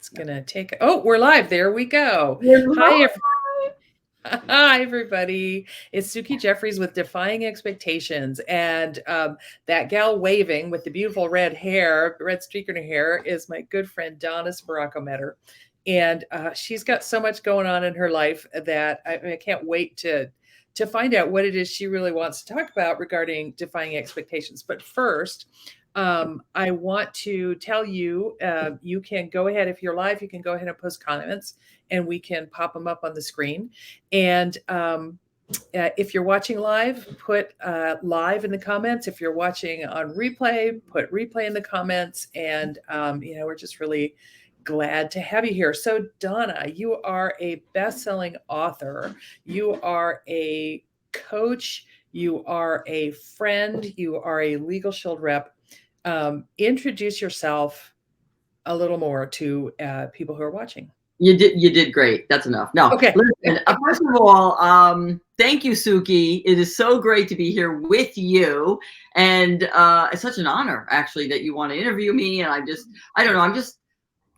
It's gonna take. Oh, we're live. There we go. Hello. Hi, hi, everybody. It's Suki Jeffries with Defying Expectations, and that gal waving with the beautiful red hair, red streak in her hair, is my good friend Donna Meador, and she's got so much going on in her life that I can't wait to find out what it is she really wants to talk about regarding defying expectations. But first, I want to tell you, you can go ahead, if you're live, you can go ahead and post comments and we can pop them up on the screen. And if you're watching live, put live in the comments. If you're watching on replay, put replay in the comments. And, we're just really glad to have you here. So, Donna, you are a best-selling author. You are a coach. You are a friend. You are a Legal Shield rep. Introduce yourself a little more to people who are watching. You did great. That's enough. No, Okay. Listen, first of all, thank you, Suki. It is so great to be here with you. And it's such an honor, actually, that you want to interview me. And I don't know,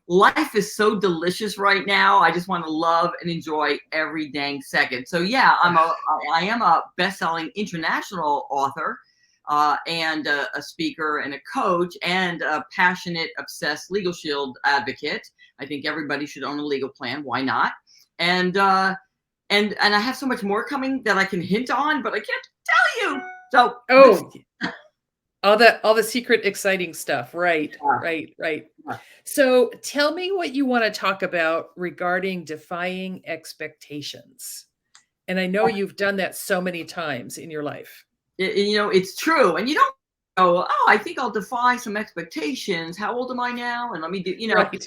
life is so delicious right now. I just want to love and enjoy every dang second. So yeah, I am a best-selling international author. And a speaker and a coach and a passionate, obsessed Legal Shield advocate. I think everybody should own a legal plan. Why not? And I have so much more coming that I can hint on, but I can't tell you. So all the secret, exciting stuff. Right. So tell me what you want to talk about regarding defying expectations. And I know you've done that so many times in your life. It's true. And you don't go, oh, I think I'll defy some expectations. How old am I now? And let me do, Right.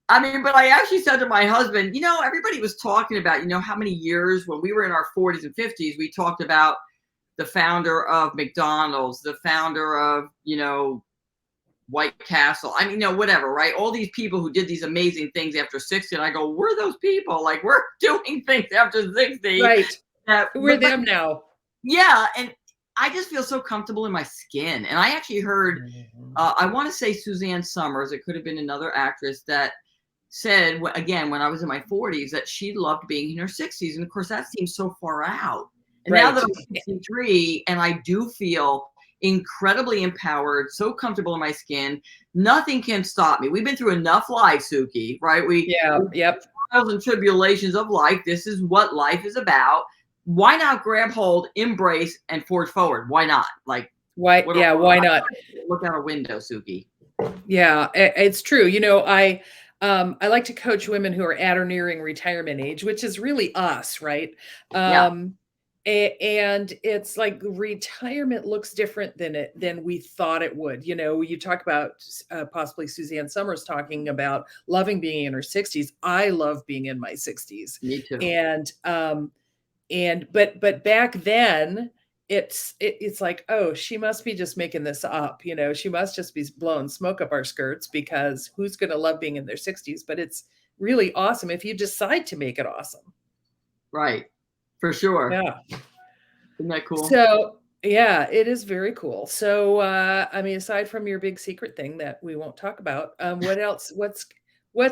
I mean, but I actually said to my husband, everybody was talking about, how many years when we were in our 40s and 50s, we talked about the founder of McDonald's, the founder of, White Castle. I mean, whatever, right? All these people who did these amazing things after 60. And I go, we're those people. Like, we're doing things after 60. Right. We're them now. Yeah. And I just feel so comfortable in my skin. And I actually heard, I want to say Suzanne Summers, it could have been another actress, that said, again, when I was in my 40s, that she loved being in her 60s. And of course, that seems so far out. And now that I'm 63 and I do feel incredibly empowered, so comfortable in my skin, nothing can stop me. We've been through enough life, Suki, right? Trials and tribulations of life. This is what life is about. Why not grab hold, embrace, and forge forward? Why not? Like, why not? Look out a window, Suki. Yeah, it's true. I like to coach women who are at or nearing retirement age, which is really us, right? And it's like retirement looks different than we thought it would. You talk about possibly Suzanne Summers talking about loving being in her 60s. I love being in my 60s. Me too. But back then it's like, oh, she must be just making this up. She must just be blowing smoke up our skirts, because who's going to love being in their 60s? But it's really awesome if you decide to make it awesome. Right. For sure. Yeah. Isn't that cool? So yeah, it is very cool. So, aside from your big secret thing that we won't talk about, what else, what's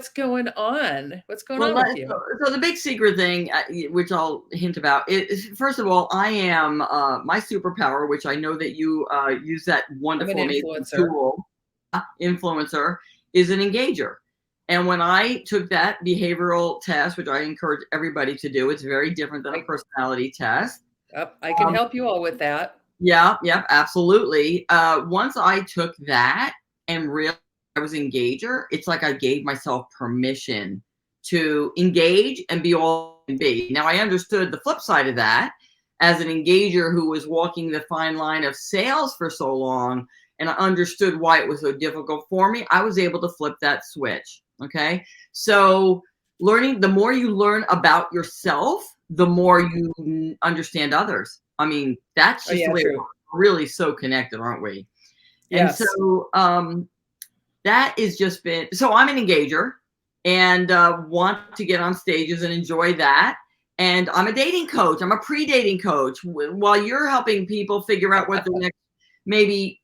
going on? What's going on with you? So the big secret thing, which I'll hint about, is, first of all, I am my superpower, which I know that you use that wonderful tool, influencer, is an engager. And when I took that behavioral test, which I encourage everybody to do, it's very different than a personality test. I can help you all with that. Yeah, absolutely. Once I took that and realized I was engager, it's like I gave myself permission to engage and be all I can be. Now, I understood the flip side of that as an engager who was walking the fine line of sales for so long, and I understood why it was so difficult for me. I was able to flip that switch. Okay. So the more you learn about yourself, the more you understand others. I mean, that's just the way we're really so connected, aren't we? Yes. And so that has just been, so I'm an engager and want to get on stages and enjoy that. And I'm a dating coach. I'm a pre-dating coach. While you're helping people figure out what the next maybe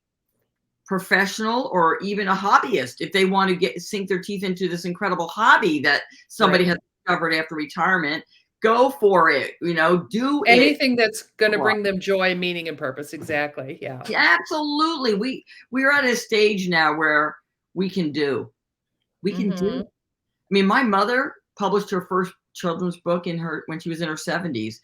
professional or even a hobbyist, if they want to sink their teeth into this incredible hobby that somebody Right. has discovered after retirement, go for it. Do it. Anything that's going to bring them joy, meaning, and purpose. Exactly. Yeah. Yeah, absolutely. We're at a stage now where we can do. We can do. Hmm. I mean, my mother published her first children's book when she was in her 70s.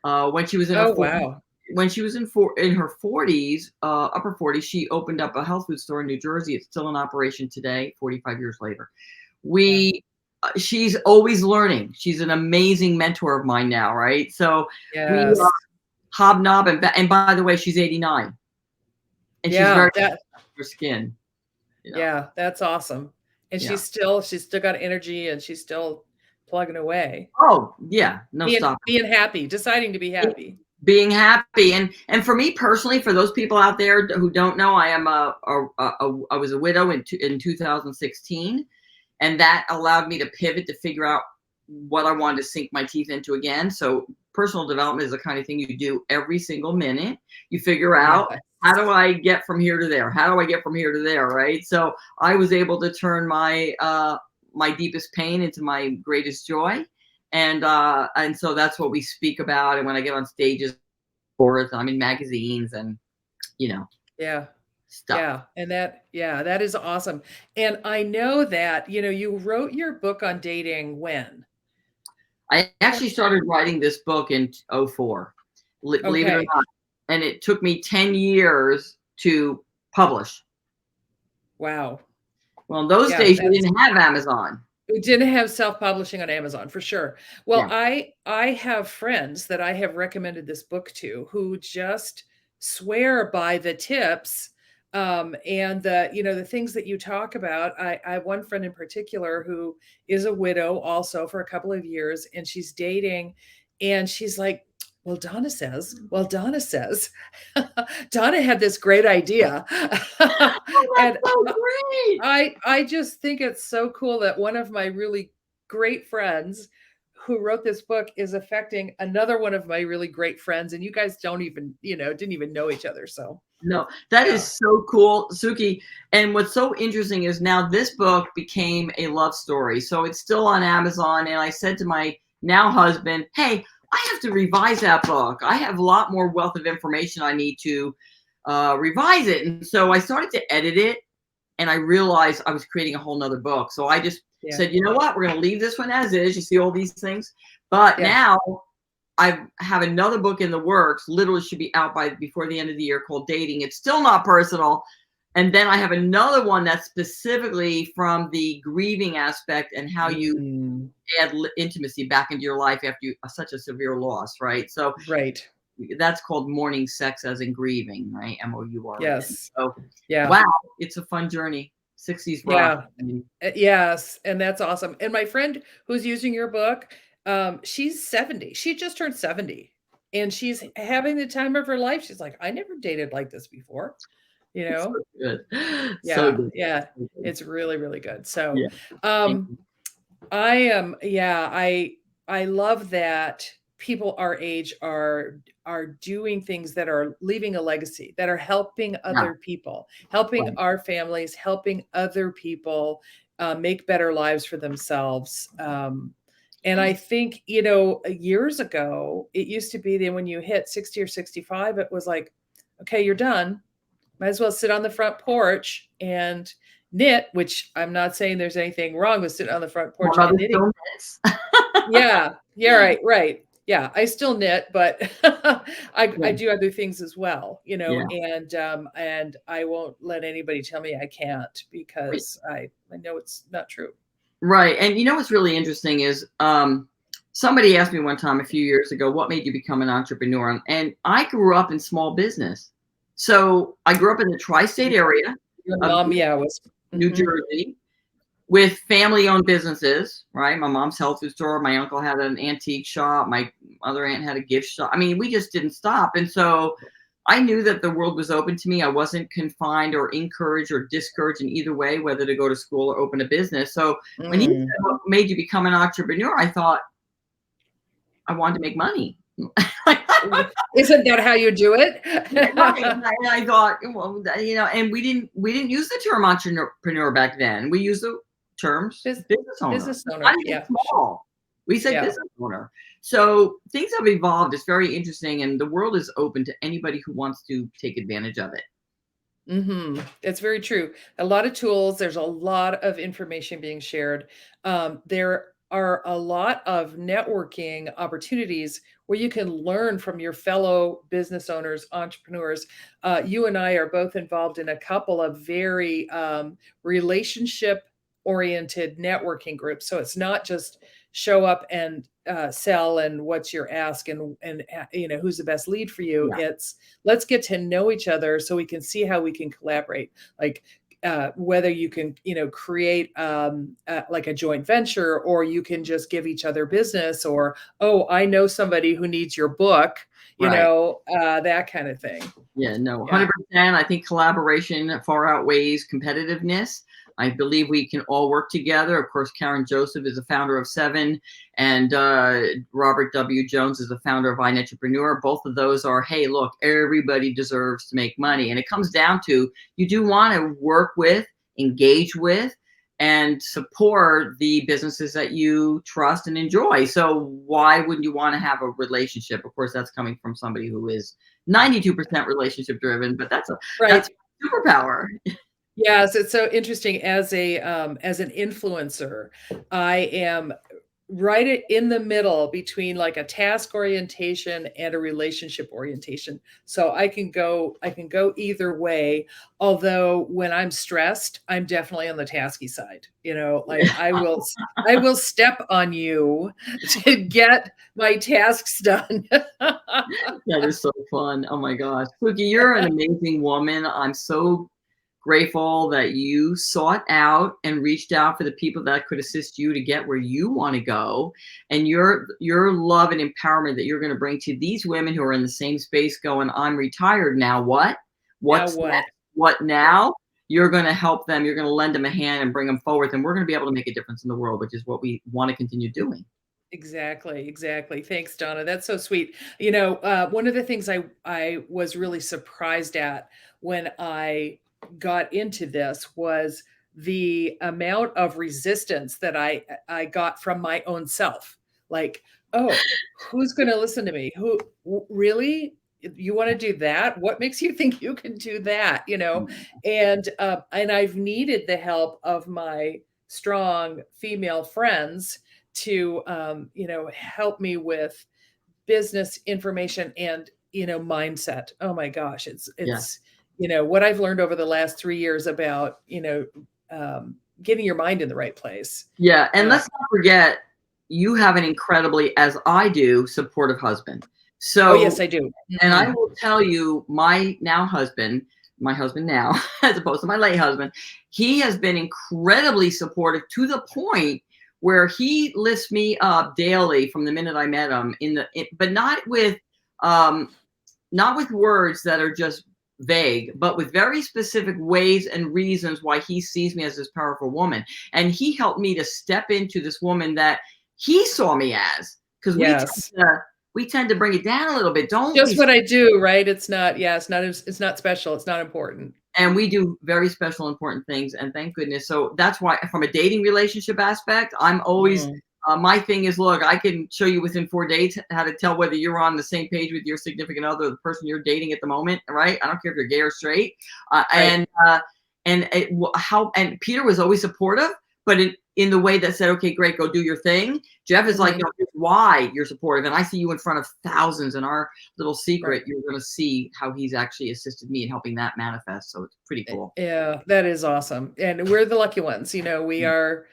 When she was in her Oh, 40s, wow. when she was in her 40s, upper 40s, she opened up a health food store in New Jersey. It's still in operation today, 45 years later. Yeah. She's always learning. She's an amazing mentor of mine now, right? So we Yes. hobnob, and by the way, she's 89, and she's Yeah. very her skin. Yeah. That's awesome. And Yeah. she's still got energy, and she's still plugging away, Oh yeah, no stop. being happy, deciding to be happy. Being happy, and for me personally, for those people out there who don't know, I am I was a widow in 2016, and that allowed me to pivot to figure out what I wanted to sink my teeth into again. So personal development is the kind of thing you do every single minute. You figure out, Yes. how do I get from here to there? How do I get from here to there? Right. So I was able to turn my deepest pain into my greatest joy. And so that's what we speak about. And when I get on stages, I'm in magazines and, Yeah. stuff. Yeah. And that is awesome. And I know that, you wrote your book on dating when? I actually started writing this book in '04, believe it or Okay. not. And it took me 10 years to publish. Wow. Well, in those Yeah. days, you didn't have Amazon. We didn't have self-publishing on Amazon for sure. Well, Yeah. I have friends that I have recommended this book to who just swear by the tips, and the things that you talk about. I have one friend in particular who is a widow also for a couple of years, and she's dating, and she's like, well, Donna says, Donna had this great idea. Oh, And that's so great. I just think it's so cool that one of my really great friends who wrote this book is affecting another one of my really great friends, and you guys don't even, didn't even know each other. So No, that yeah. is so cool, Suki. And what's so interesting is now this book became a love story. So it's still on Amazon. And I said to my now husband, hey, I have to revise that book. I have a lot more wealth of information. I need to revise it. And so I started to edit it, and I realized I was creating a whole nother book. So I just Yeah. said, you know what? We're going to leave this one as is. You see all these things. But Yeah. now I have another book in the works, literally should be out before the end of the year, called Dating. It's still not personal. And then I have another one that's specifically from the grieving aspect and how you Mm, add intimacy back into your life after such a severe loss, right? So right. that's called Mourning Sex as in Grieving, right? MOURN. Yes. So Yeah. wow, it's a fun journey. 60s rock. Yeah. I mean, Yes, and that's awesome. And my friend who's using your book, she's 70. She just turned 70, and she's having the time of her life. She's like, I never dated like this before, you it's know? so good. So Yeah, good. yeah. So good. It's really, really good. So, Yeah. Thank um, you. I am, yeah, I love that people our age are doing things that are leaving a legacy, that are helping Yeah. other people, helping Right. our families, helping other people make better lives for themselves. And I think, years ago, it used to be that when you hit 60 or 65, it was like, okay, you're done. Might as well sit on the front porch and knit, which I'm not saying there's anything wrong with sitting on the front My porch and mother knitting. still knits. Yeah. Yeah, right, right. Yeah, I still knit, but I Yeah. do other things as well, Yeah. and I won't let anybody tell me I can't, Right. because I know it's not true. Right. And you know what's really interesting is somebody asked me one time a few years ago, what made you become an entrepreneur? And I grew up in small business. So I grew up in the tri-state area Your of mom, yeah, was New mhm. Jersey with family-owned businesses, right? My mom's health food store. My uncle had an antique shop. My other aunt had a gift shop. I mean, we just didn't stop. And so I knew that the world was open to me. I wasn't confined or encouraged or discouraged in either way, whether to go to school or open a business. So when he Mm, said, what made you become an entrepreneur? I thought I wanted to make money. Isn't that how you do it? Right, and I thought, well, and we didn't use the term entrepreneur back then. We used the terms Bus business owner. business owner, Not even yeah, small. We said yeah. business owner. So things have evolved. It's very interesting, and the world is open to anybody who wants to take advantage of it. Mhm. It's very true. A lot of tools, there's a lot of information being shared. There are a lot of networking opportunities where you can learn from your fellow business owners, entrepreneurs. You and I are both involved in a couple of very relationship oriented networking groups. So it's not just show up and sell and what's your ask and who's the best lead for you. Yeah, It's let's get to know each other so we can see how we can collaborate. Like whether you can, create like a joint venture, or you can just give each other business, or oh, I know somebody who needs your book, right. that kind of thing. Yeah, no, Yeah. 100%. I think collaboration far outweighs competitiveness. I believe we can all work together. Of course, Karen Joseph is the founder of Seven, and Robert W. Jones is the founder of Entrepreneur. Both of those are, hey, look, everybody deserves to make money. And it comes down to you do want to work with, engage with, and support the businesses that you trust and enjoy. So why wouldn't you want to have a relationship? Of course, that's coming from somebody who is 92% relationship driven, but that's Right. superpower. Yes, it's so interesting. As an influencer, I am in the middle between like a task orientation and a relationship orientation. So I can go either way. Although when I'm stressed, I'm definitely on the tasky side. Like I will step on you to get my tasks done. That is so fun. Oh my gosh. Cookie, you're an amazing woman. I'm so grateful that you sought out and reached out for the people that could assist you to get where you want to go, and your love and empowerment that you're going to bring to these women who are in the same space going, I'm retired now. Now What's what? next? What Yeah. now? You're going to help them. You're going to lend them a hand and bring them forward, and we're going to be able to make a difference in the world, which is what we want to continue doing. Exactly, exactly. Thanks, Donna. That's so sweet. One of the things I was really surprised at when I got into this was the amount of resistance that I got from my own self. Like, oh, who's going to listen to me? Really? You want to do that? What makes you think you can do that? And I've needed the help of my strong female friends to help me with business information and mindset. Oh my gosh, it's Yeah. it's what I've learned over the last 3 years about getting your mind in the right place. Yeah, and uh, let's not forget, you have an incredibly, as I do, supportive husband. oh yes, So, I do. and I Mhm. will tell you, my husband now, as opposed to my late husband, he has been incredibly supportive to the point where he lifts me up daily from the minute I met him but um, not with words that are just vague, but with very specific ways and reasons why he sees me as this powerful woman. And he helped me to step into this woman that he saw me as, because Yes, we tend to bring it down a little bit, don't just we? what I do, right? It's not special, it's not important. And we do very special, important things, and thank goodness. So that's why, from a dating relationship aspect, I'm always Mm, my thing is, look, I can show you within 4 days how to tell whether you're on the same page with your significant other, or the person you're dating at the moment, right? I don't care if you're gay or straight. Uh, right. and uh, how and Peter was always supportive, but in the way that said, okay, great, go do your thing. Jeff is like, Mhm, no, here's why you're supportive, and I see you in front of thousands. And our little right. secret, you're going to see how he's actually assisted me in helping that manifest. So it's pretty cool. Yeah, that is awesome. And we're the lucky ones. We are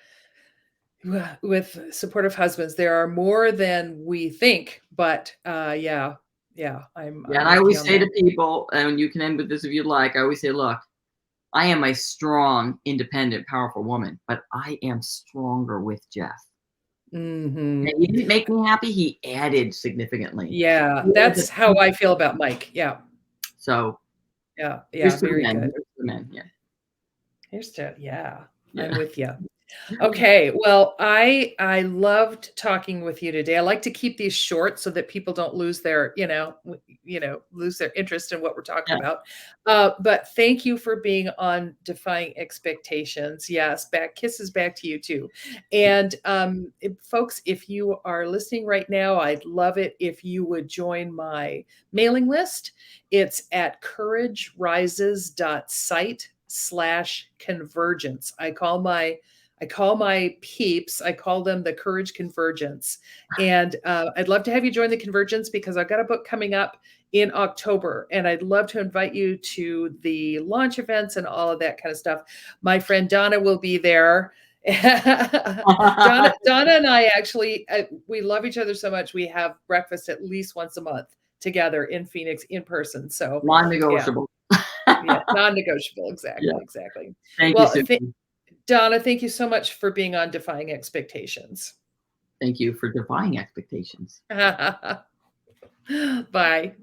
with supportive husbands. There are more than we think, but yeah, yeah, Yeah, I'm and I with you always on say that. to people, and you can end with this if you'd like, I always say, look, I am a strong, independent, powerful woman, but I am stronger with Jeff. Hmm. And he didn't make me happy, he added significantly. Yeah, He is that's how a- I feel about Mike. Yeah, So yeah, yeah, here's to the very men. good. Here's to the men. Yeah. Yeah, I'm Yeah. with you. Okay, well, I loved talking with you today. I like to keep these short so that people don't lose their, lose their interest in what we're talking Yeah. about. But thank you for being on Defying Expectations. Yes, back kisses back to you too. And folks, if you are listening right now, I'd love it if you would join my mailing list. It's at couragerises.site/convergence. I call my peeps, I call them the Courage Convergence. And I'd love to have you join the Convergence because I've got a book coming up in October. And I'd love to invite you to the launch events and all of that kind of stuff. My friend Donna will be there. Donna and I actually, we love each other so much. We have breakfast at least once a month together in Phoenix in person. So, yeah, Non-negotiable. yeah, non-negotiable. Yeah. Exactly, exactly. Thank you, Well, Susan. Donna, thank you so much for being on Defying Expectations. Thank you for defying expectations. Bye.